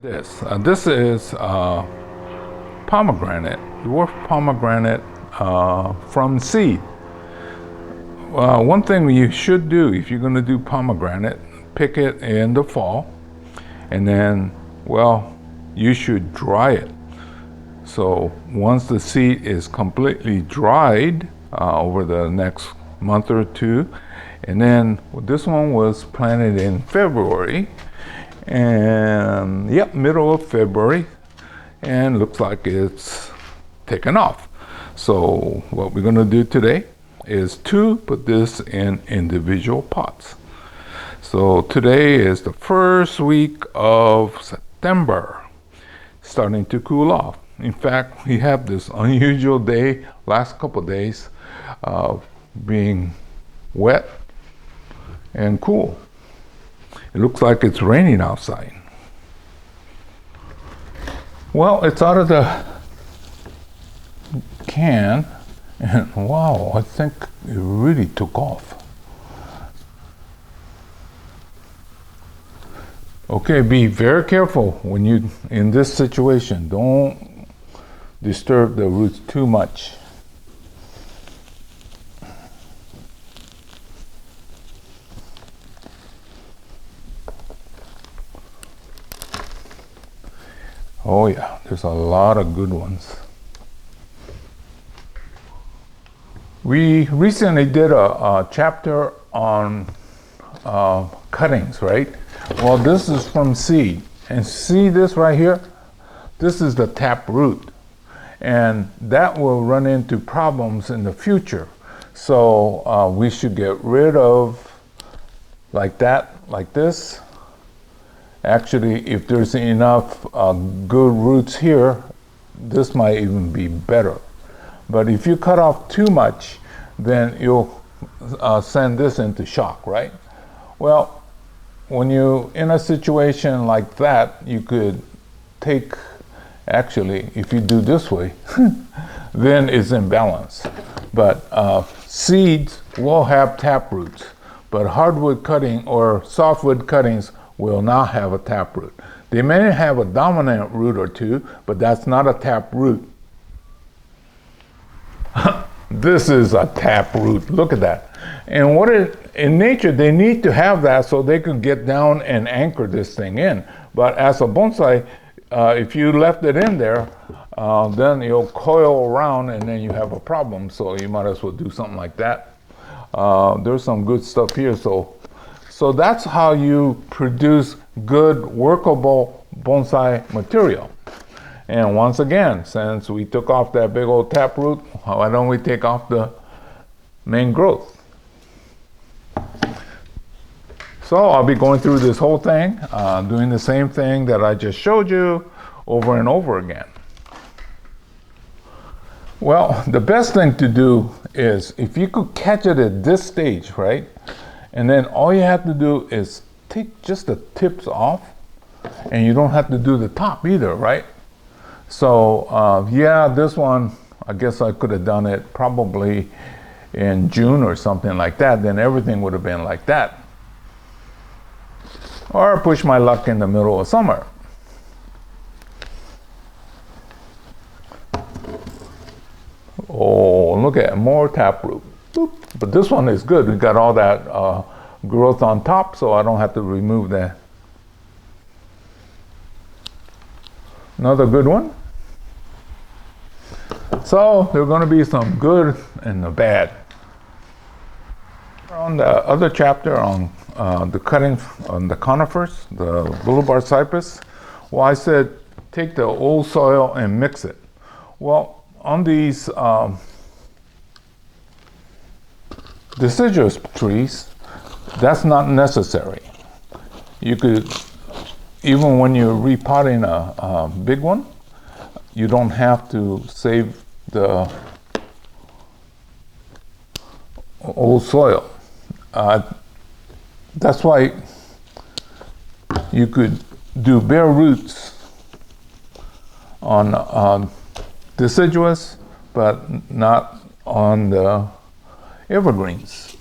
This is pomegranate, dwarf pomegranate from seed. One thing you should do if you're going to do pomegranate, pick it in the fall, and then, well, you should dry it. So once the seed is completely dried over the next month or two, and then this one was planted in February, and yep, middle of February, and looks like it's taken off. So what we're going to do today is to put this in individual pots. So today is the first week of September, starting to cool off. In fact, we have this unusual day, last couple of days, being wet and cool. It looks like it's raining outside. Well, it's out of the can, and wow, I think it really took off. Okay, be very careful when you in this situation. Don't disturb the roots too much. Oh yeah, there's a lot of good ones. We recently did a chapter on cuttings, right? Well, this is from seed. And see this right here? This is the tap root. And that will run into problems in the future. So we should get rid of like that, like this. Actually, if there's enough good roots here, this might even be better. But if you cut off too much, then you'll send this into shock, right? Well, when you're in a situation like that, you could take, actually, if you do this way, then it's in balance. But seeds will have tap roots, but hardwood cutting or softwood cuttings will not have a tap root. They may have a dominant root or two, but that's not a tap root. This is a tap root. Look at that. And in nature, they need to have that so they can get down and anchor this thing in. But as a bonsai, if you left it in there, then you'll coil around and then you have a problem. So you might as well do something like that. There's some good stuff here. So that's how you produce good, workable bonsai material. And once again, since we took off that big old tap root, why don't we take off the main growth? So I'll be going through this whole thing, doing the same thing that I just showed you over and over again. Well, the best thing to do is if you could catch it at this stage, right? And then all you have to do is take just the tips off, and you don't have to do the top either, right? So yeah, this one, I guess I could have done it probably in June or something like that. Then everything would have been like that. Or push my luck in the middle of summer. Oh, look at more taproot. Boop. But this one is good. We got all that growth on top, so I don't have to remove that. Another good one. So there are going to be some good and the bad. On the other chapter on the cutting on the conifers, the boulevard cypress, well, I said take the old soil and mix it. Well, on these deciduous trees, that's not necessary. You could, even when you're repotting a big one, you don't have to save the old soil. That's why you could do bare roots on deciduous, but not on the evergreens.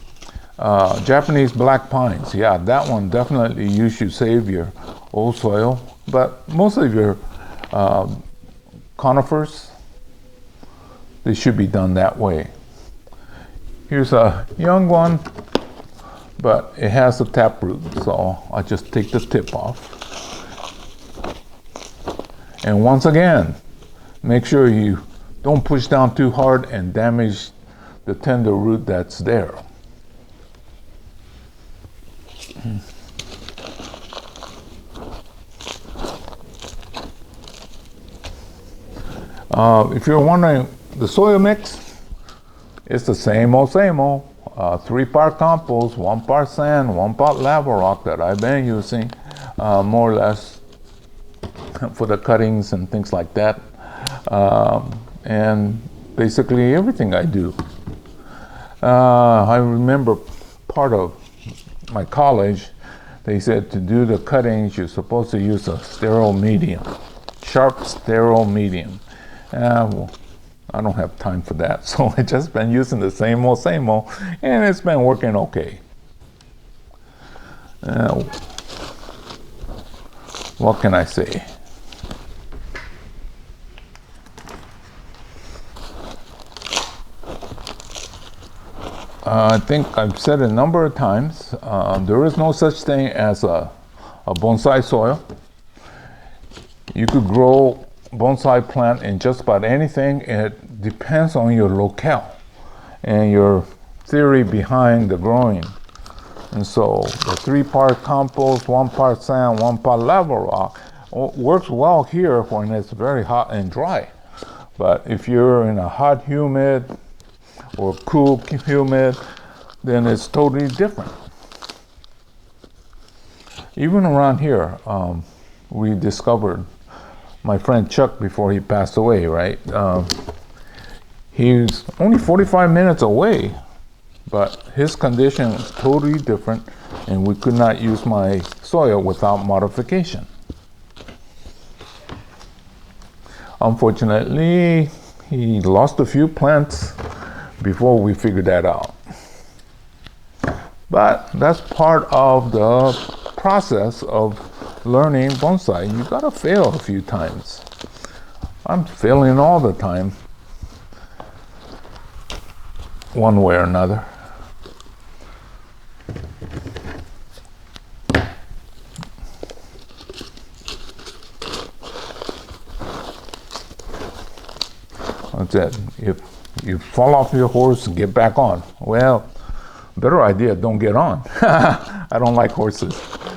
Japanese black pines, yeah, that one definitely you should save your old soil. But most of your conifers, they should be done that way. Here's a young one, but it has a taproot, so I just take the tip off. And once again, make sure you don't push down too hard and damage the tender root that's there. If you're wondering, the soil mix, it's the same old, 3-part compost, 1 part sand, 1 part lava rock that I've been using, more or less for the cuttings and things like that. And basically everything I do. I remember part of my college, they said to do the cuttings, you're supposed to use a sterile medium, sharp sterile medium. Well, I don't have time for that, so I just been using the same old, and it's been working okay. What can I say? I think I've said a number of times, there is no such thing as a bonsai soil. You could grow bonsai plant in just about anything. It depends on your locale and your theory behind the growing. And so the 3-part compost, 1 part sand, 1 part lava rock works well here when it's very hot and dry. But if you're in a hot, humid, or cool, humid, then it's totally different. Even around here, we discovered my friend Chuck before he passed away, right? He's only 45 minutes away, but his condition is totally different, and we could not use my soil without modification. Unfortunately, he lost a few plants before we figured that out. But that's part of the process of learning bonsai. You gotta fail a few times. I'm failing all the time, one way or another. That's it. If you fall off your horse and get back on, well, better idea, don't get on. I don't like horses.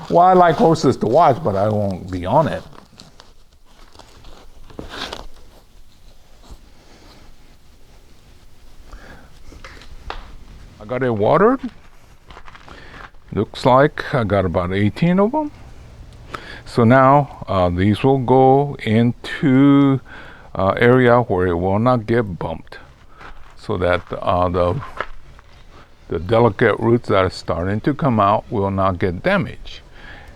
Well, I like horses to watch, but I won't be on it. I got it watered. Looks like I got about 18 of them. So now these will go into area where it will not get bumped, so that the delicate roots that are starting to come out will not get damaged.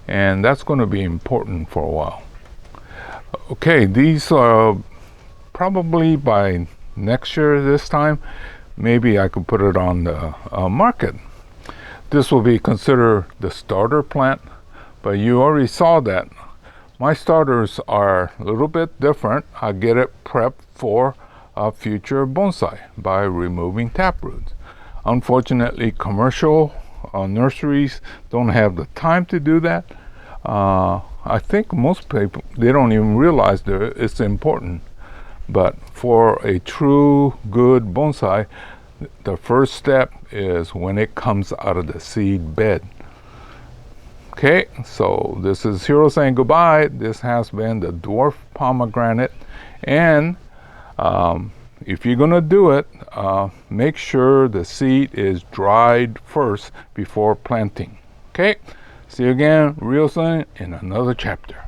And that's going to be important for a while. Okay, these are probably by next year this time, maybe I could put it on the market. This will be considered the starter plant, but you already saw that my starters are a little bit different. I get it prepped for a future bonsai by removing taproots. Unfortunately, commercial nurseries don't have the time to do that. I think most people, they don't even realize that it's important. But for a true good bonsai, the first step is when it comes out of the seed bed. Okay, so this is Hiro saying goodbye. This has been the dwarf pomegranate, and if you're gonna do it, make sure the seed is dried first before planting. Okay, see you again real soon in another chapter.